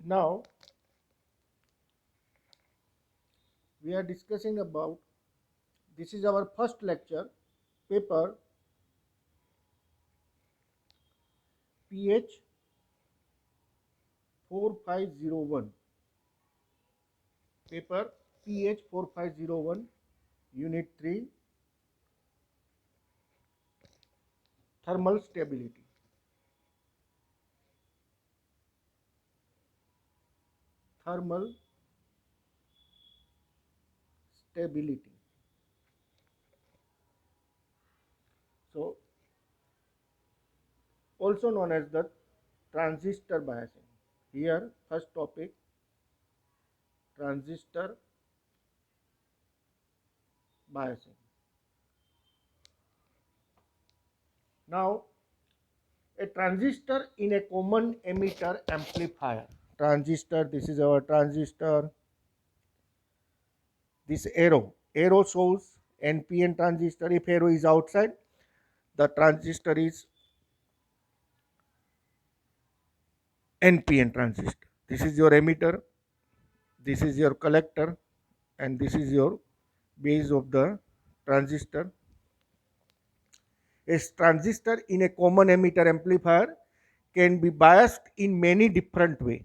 Now we are discussing about, this is our first lecture, paper PH 4501, paper PH 4501, unit 3, thermal stability. Thermal stability. So also known as the transistor biasing. Here first topic, transistor biasing. Now a transistor in a common emitter amplifier. Transistor, this is our transistor. This arrow shows NPN transistor. If arrow is outside, the transistor is NPN transistor. This is your emitter, this is your collector, and this is your base of the transistor. A transistor in a common emitter amplifier can be biased in many different ways,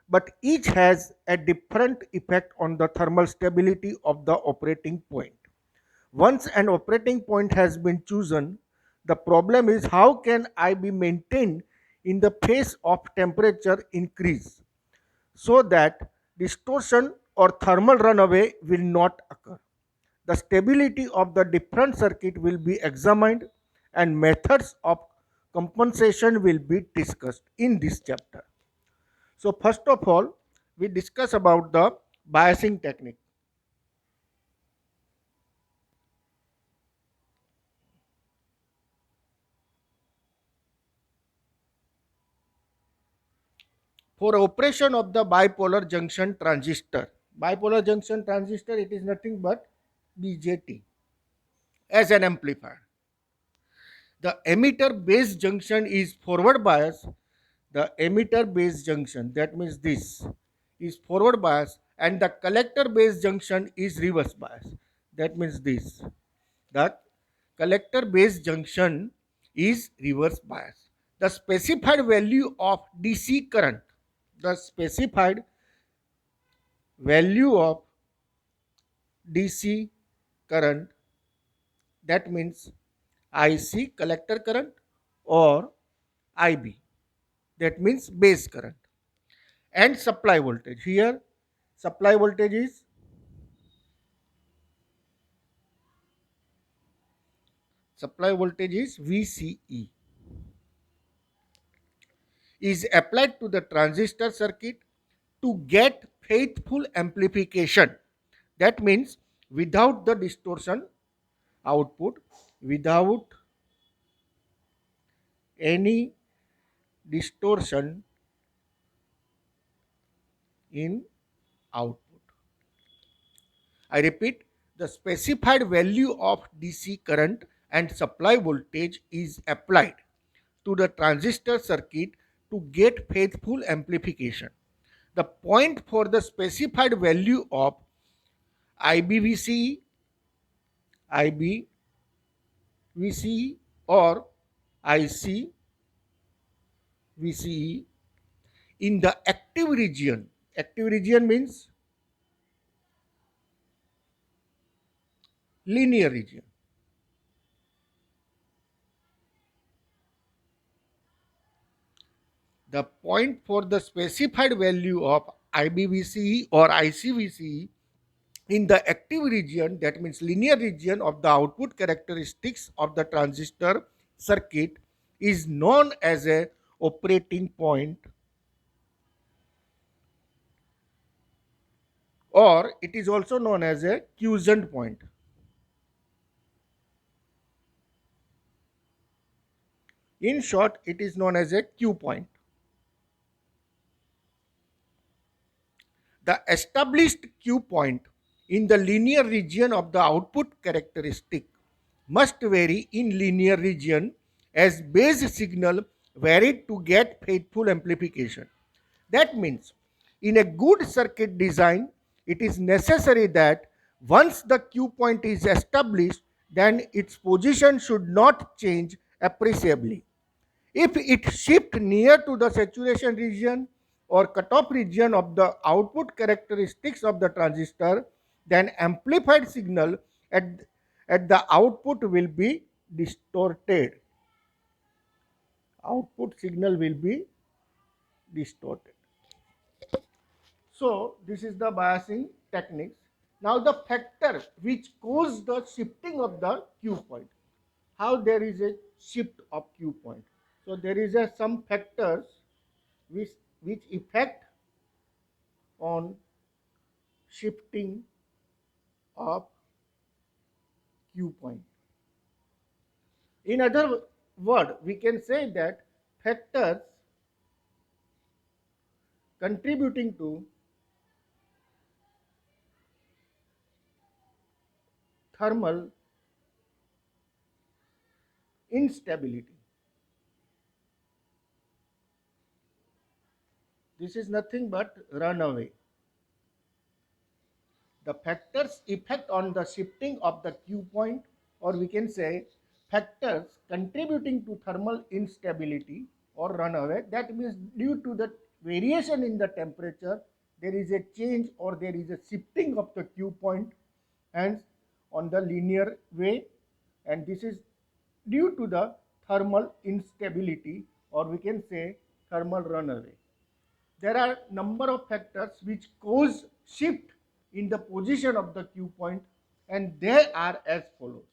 but each has a different effect on the thermal stability of the operating point. Once an operating point has been chosen, the problem is how can I be maintained in the face of temperature increase so that distortion or thermal runaway will not occur. The stability of the different circuit will be examined and methods of compensation will be discussed in this chapter. So first of all, we discuss about the biasing technique. For operation of the bipolar junction transistor, it is nothing but BJT as an amplifier. The emitter base junction is forward bias. The emitter base junction, that means this, is forward bias, and the collector base junction is reverse bias. That means this. The collector base junction is reverse bias. The specified value of DC current, the specified value of DC current, that means IC collector current or IB, that means base current, and supply voltage. Here supply voltage is VCE, is applied to the transistor circuit to get faithful amplification. That means without the distortion output, without any distortion in output. I repeat, the specified value of DC current and supply voltage is applied to the transistor circuit to get faithful amplification. The point for the specified value of IBVCE, IBVCE or ICVCE in the active region. Active region means linear region. The point for the specified value of IBVCE or ICVCE in the active region, that means linear region of the output characteristics of the transistor circuit, is known as a operating point, or it is also known as a quiescent point. In short, it is known as a Q point. The established Q point in the linear region of the output characteristic must vary in linear region as base signal varied to get faithful amplification. That means In a good circuit design, it is necessary that once the Q point is established, then its position should not change appreciably. If it shifts near to the saturation region or cutoff region of the output characteristics of the transistor, then amplified signal at, at the output will be distorted. Output signal will be distorted. So this is the biasing techniques. Now the factor which cause the shifting of the Q point. How there is a shift of Q point. So there is a some factors which effect on shifting of Q point. In other word, we can say that factors contributing to thermal instability. This is nothing but runaway. The factors effect on the shifting of the Q point, or we can say factors contributing to thermal instability or runaway. That means due to the variation in the temperature, there is a change or there is a shifting of the Q point, hence on the linear way, and this is due to the thermal instability, or we can say thermal runaway. There are number of factors which cause shift in the position of the Q point, and they are as follows.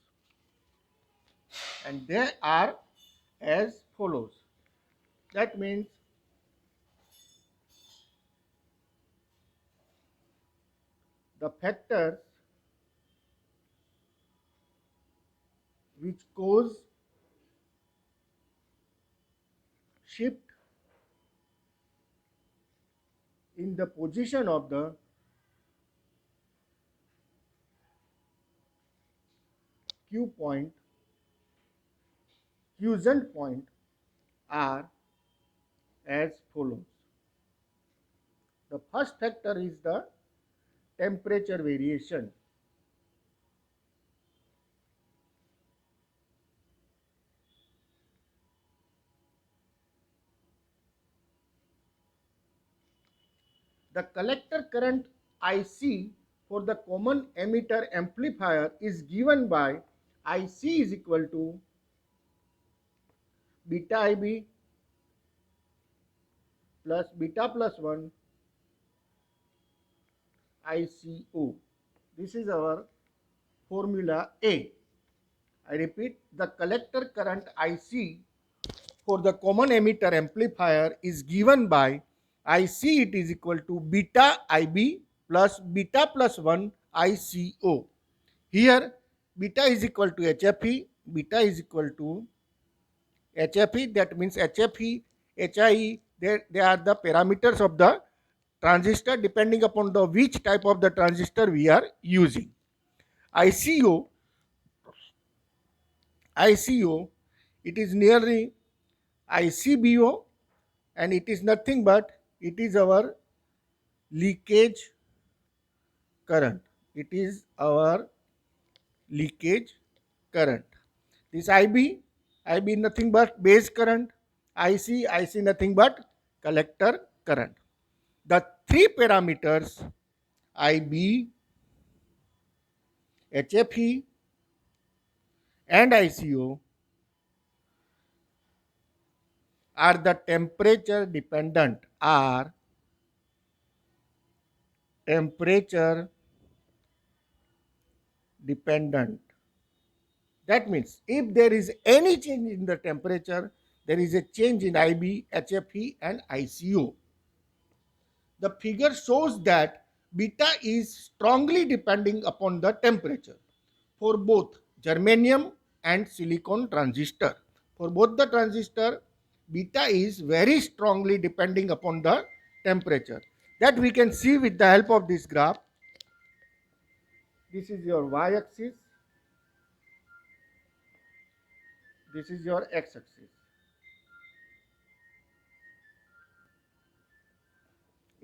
And they are as follows. That means the factors which cause shift in the position of the Q point, quiescent point, are as follows. The first factor is the temperature variation. The collector current IC for the common emitter amplifier is given by IC is equal to beta IB plus beta plus 1 ICO. This is our formula A. I repeat, the collector current IC for the common emitter amplifier is given by IC, it is equal to beta IB plus beta plus 1 ICO. Here beta is equal to HFE, beta is equal to HFE, that means HFE, HIE, they are the parameters of the transistor depending upon the which type of the transistor we are using. ICO, it is nearly ICBO, and it is nothing but it is our leakage current. It is our leakage current. This IB nothing but base current. IC nothing but collector current. The three parameters IB, HFE and ICO are the temperature dependent, temperature dependent. That means if there is any change in the temperature, there is a change in IB, HFE and ICO. The figure shows that beta is strongly depending upon the temperature for both germanium and silicon transistor. For both the transistor, beta is very strongly depending upon the temperature. That we can see with the help of this graph. This is your y-axis. This is your x-axis.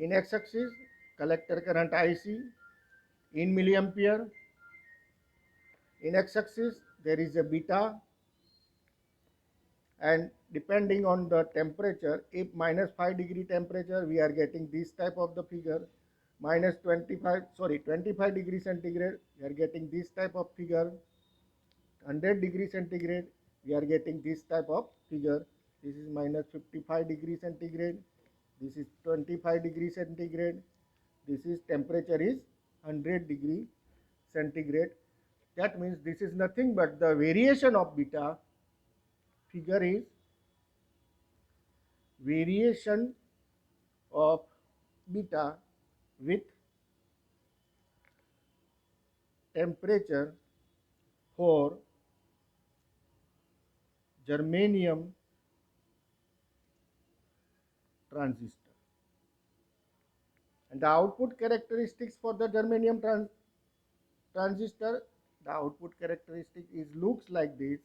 In x-axis, collector current IC in milliampere. In x-axis, there is a beta, and depending on the temperature, if minus 5 degree temperature, we are getting this type of the figure. Minus 25 degree centigrade, we are getting this type of figure. 100 degree centigrade, we are getting this type of figure. This is minus 55 degree centigrade. This is 25 degree centigrade. This is temperature is 100 degree centigrade. That means this is nothing but the variation of beta. Figure is variation of beta with temperature for germanium transistor. And the output characteristics for the germanium transistor, the output characteristic is looks like this.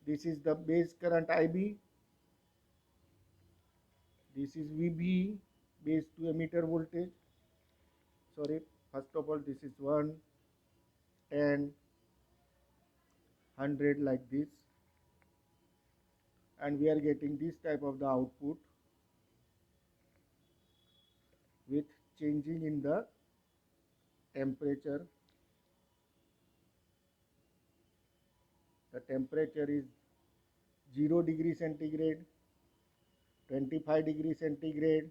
This is the base current IB. This is VB, base to emitter voltage. Sorry, first of all, this is 1, 10, 100 like this. And we are getting this type of the output with changing in the temperature. The temperature is 0 degree centigrade, 25 degree centigrade.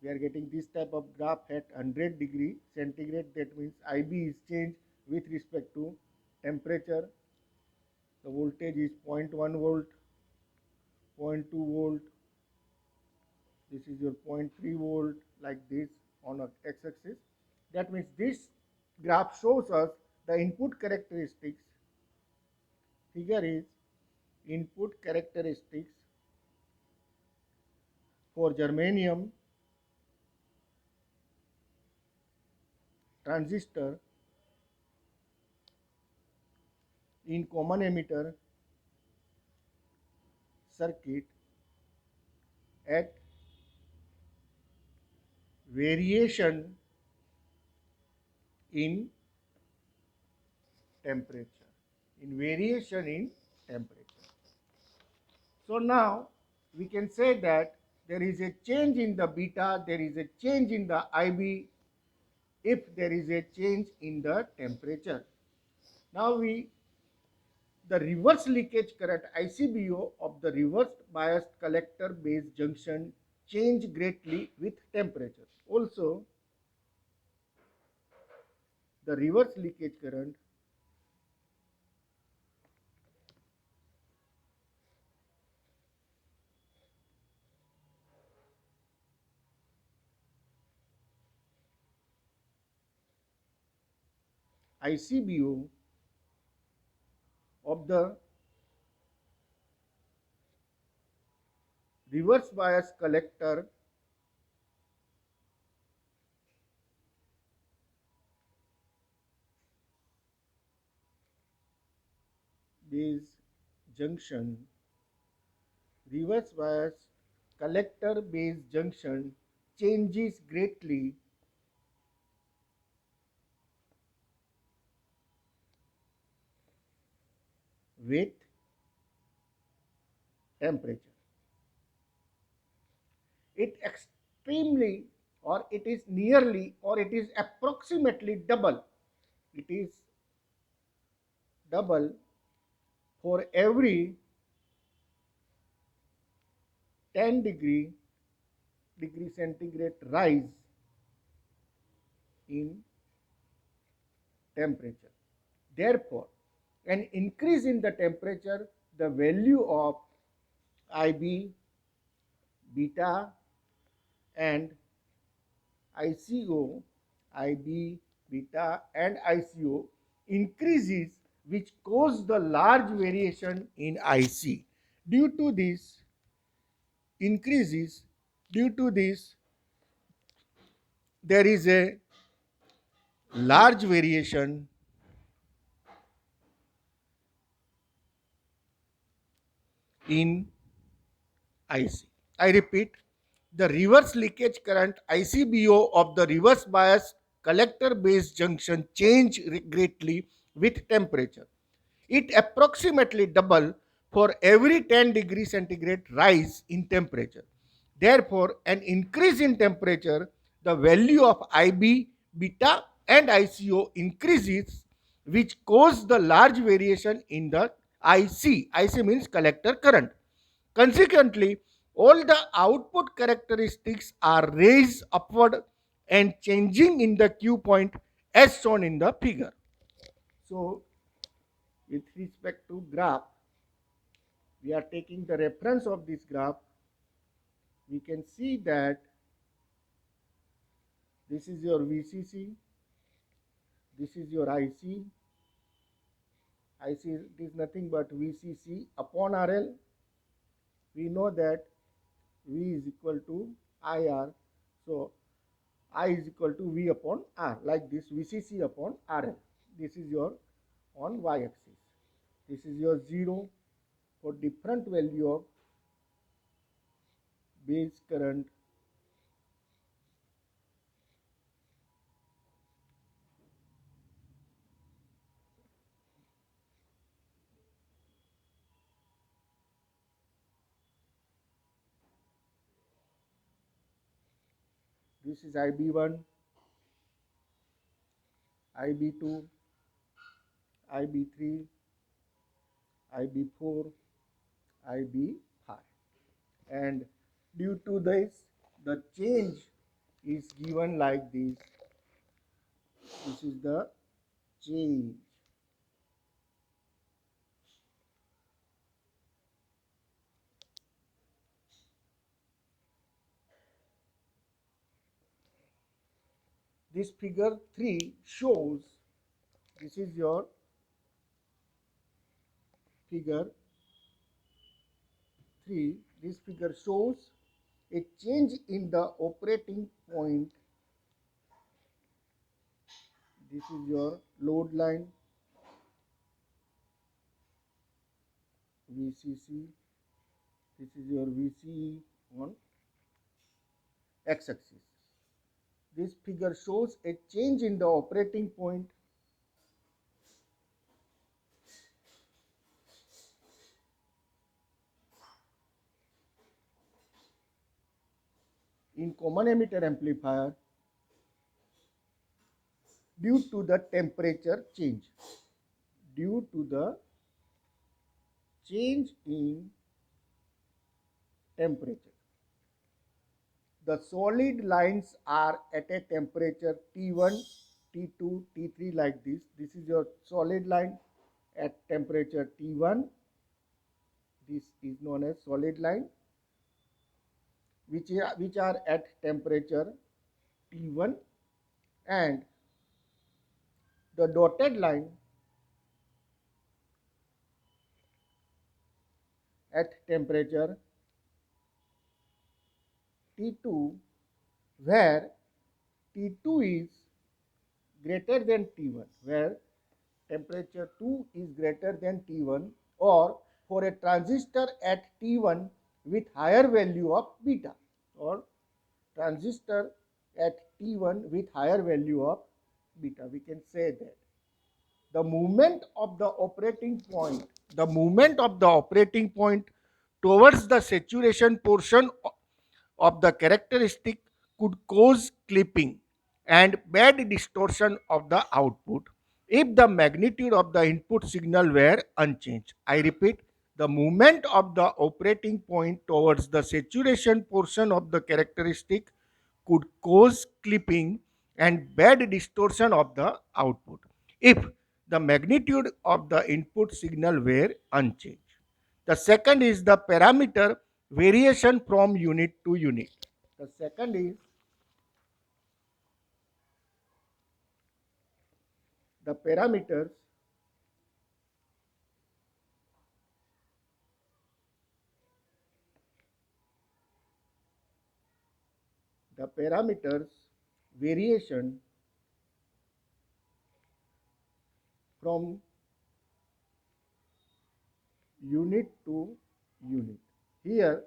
We are getting this type of graph at 100 degree centigrade. That means IB is changed with respect to temperature. The voltage is 0.1 volt, 0.2 volt. This is your 0.3 volt like this on a x-axis. That means this graph shows us the input characteristics. Figure is input characteristics for germanium transistor in common emitter circuit at variation in temperature. In variation in temperature. So now we can say that there is a change in the beta, there is a change in the IB if there is a change in the temperature. Now the reverse leakage current ICBO of the reversed biased collector base junction change greatly with temperature. Also, the reverse leakage current ICBO of the reverse bias collector base junction, reverse bias collector base junction changes greatly with temperature. It extremely, or it is nearly, or it is approximately double. It is double for every 10 degree centigrade rise in temperature. Therefore, an increase in the temperature, the value of IB, beta, and ICO, IB, beta, and ICO increases, which cause the large variation in IC. Due to this increases, due to this, there is a large variation in IC. I repeat, the reverse leakage current ICBO of the reverse bias collector base junction change greatly with temperature. It approximately double for every 10 degree centigrade rise in temperature. Therefore, an increase in temperature, the value of IB, beta and ICO increases, which cause the large variation in the IC. IC means collector current. Consequently, all the output characteristics are raised upward and changing in the Q point as shown in the figure. So, with respect to graph, we are taking the reference of this graph. We can see that this is your VCC, this is your IC. IC is nothing but VCC upon RL. We know that V is equal to IR. So, I is equal to V upon R, like this, VCC upon RL. This is your on y-axis. This is your 0 for different value of base current. This is IB1, IB2, IB3, IB4, IB5. And due to this, the change is given like this. This is the change. This figure 3 shows, this is your figure 3. This figure shows a change in the operating point. This is your load line, VCC. This is your VCE on x-axis. This figure shows a change in the operating point in common emitter amplifier due to the temperature change. Due to the change in temperature. The solid lines are at a temperature T1, T2, T3 like this. This is your solid line at temperature T1. This is known as solid line, which are at temperature T1, and the dotted line at temperature T2, where T2 is greater than T1, where temperature 2 is greater than T1, or for a transistor at T1 with higher value of beta, or transistor at T1 with higher value of beta. We can say that the movement of the operating point, towards the saturation portion of the characteristic could cause clipping and bad distortion of the output if the magnitude of the input signal were unchanged. I repeat, the movement of the operating point towards the saturation portion of the characteristic could cause clipping and bad distortion of the output if the magnitude of the input signal were unchanged. The second is the parameter variation from unit to unit. The second is the parameters variation from unit to unit. Here,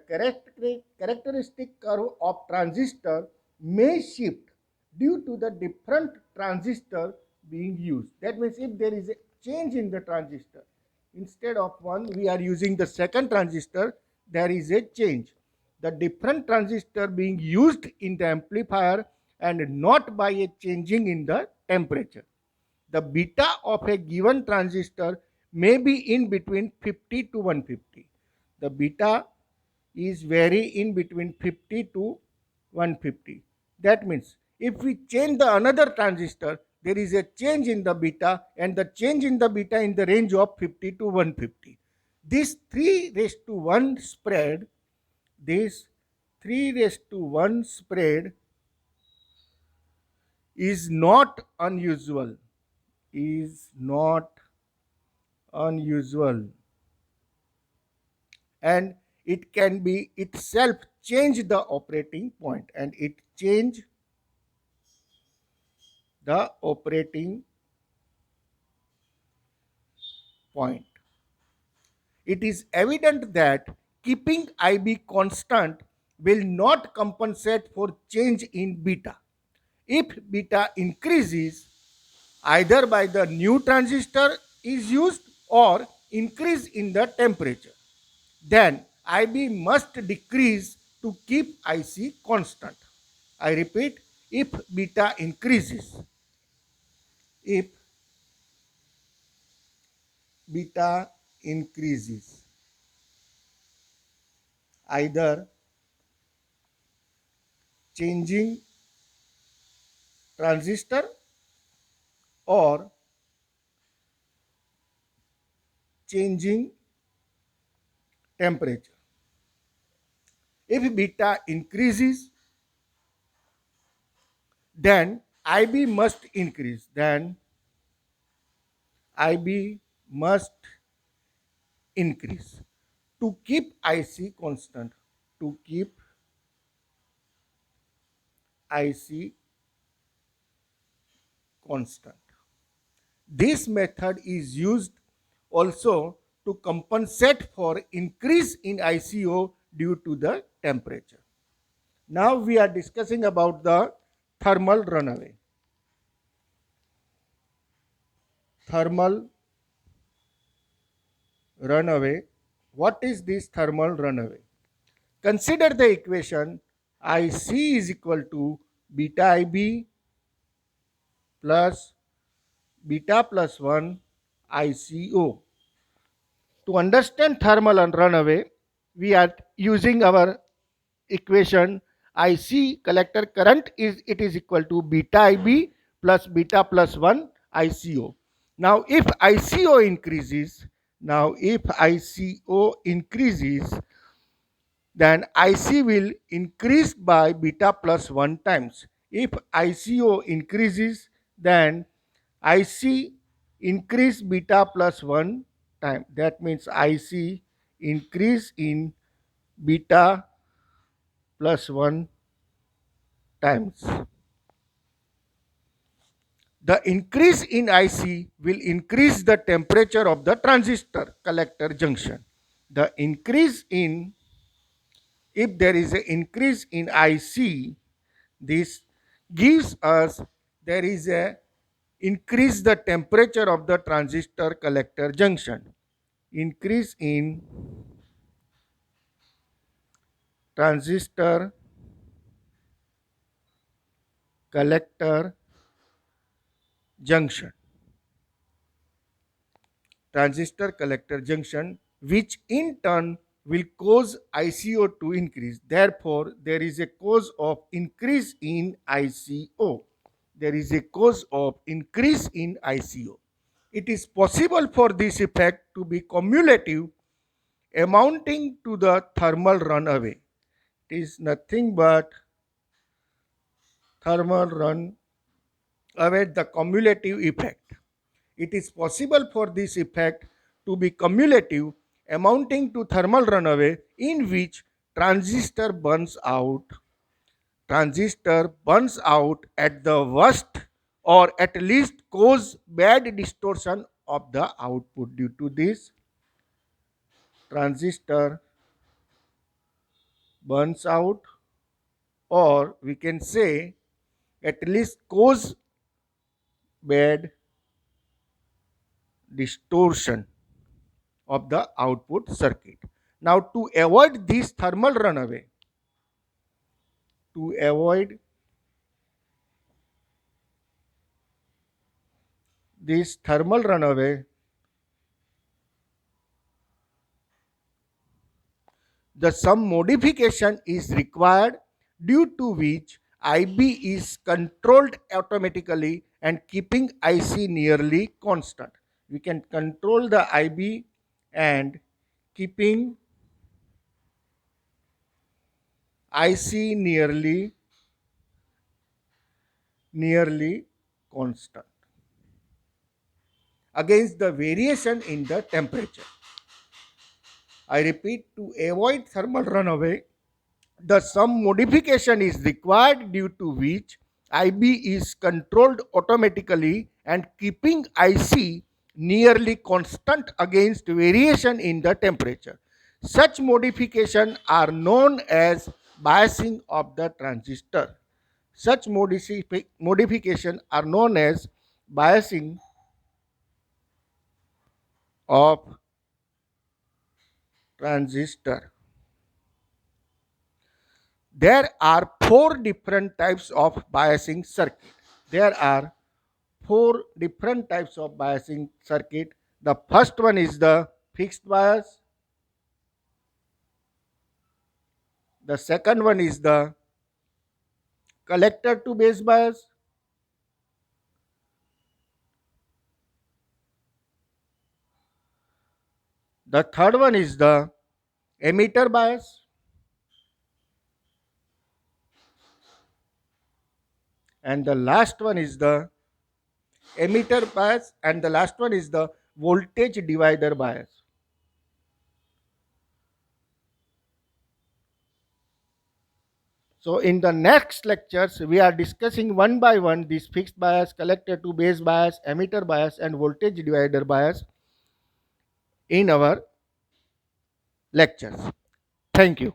the characteristic curve of transistor may shift due to the different transistor being used. That means if there is a change in the transistor, instead of one we are using the second transistor, there is a change. The different transistor being used in the amplifier and not by a changing in the temperature. The beta of a given transistor may be in between 50 to 150. The beta is vary in between 50 to 150. That means if we change the another transistor, there is a change in the beta, and the change in the beta in the range of 50 to 150. This 3 raised to 1 spread, this 3 raised to 1 spread is not unusual, is not unusual, and it can be itself change the operating point, and it change the operating point. It is evident that keeping IB constant will not compensate for change in beta. If beta increases, either by the new transistor is used or increase in the temperature, then IB must decrease to keep IC constant. I repeat, if beta increases, if beta increases, either changing transistor or changing temperature. If beta increases, then IB must increase. Then IB must increase to keep IC constant. To keep IC constant. This method is used also to compensate for increase in ICO due to the temperature. Now we are discussing about the thermal runaway. Thermal runaway. What is this thermal runaway? Consider the equation IC is equal to beta IB plus beta plus 1 ICO. To understand thermal and runaway, we are using our equation IC collector current is equal to beta IB plus beta plus 1 ICO. Now if ICO increases, then IC will increase by beta plus 1 times. If ICO increases, then IC increase beta plus 1 time. That means IC increase in beta plus 1 times. The increase in IC will increase the temperature of the transistor collector junction. The increase in, if there is an increase in IC, this gives us there is a increase the temperature of the transistor collector junction. Increase in transistor collector junction. Transistor collector junction, which in turn will cause ICO to increase. Therefore, there is a cause of increase in ICO. There is a cause of increase in ICO. It is possible for this effect to be cumulative, amounting to the thermal runaway. It is nothing but thermal runaway, the cumulative effect. It is possible for this effect to be cumulative, amounting to thermal runaway, in which transistor burns out at the worst, or at least cause bad distortion of the output. Due to this, transistor burns out, or we can say at least cause bad distortion of the output circuit. Now, to avoid this thermal runaway, to avoid this thermal runaway, the some modification is required, due to which IB is controlled automatically and keeping IC nearly constant. We can control the IB and keeping IC nearly constant against the variation in the temperature. I repeat, to avoid thermal runaway, the some modification is required, due to which IB is controlled automatically and keeping IC nearly constant against variation in the temperature. Such modifications are known as biasing of the transistor. Such modifications are known as biasing of transistor. There are four different types of biasing circuit. There are four different types of biasing circuit. The first one is the fixed bias. The second one is the collector to base bias. The third one is the emitter bias. And the last one is the emitter bias, and the last one is the voltage divider bias. So in the next lectures, we are discussing one by one this fixed bias, collector to base bias, emitter bias and voltage divider bias in our lectures. Thank you.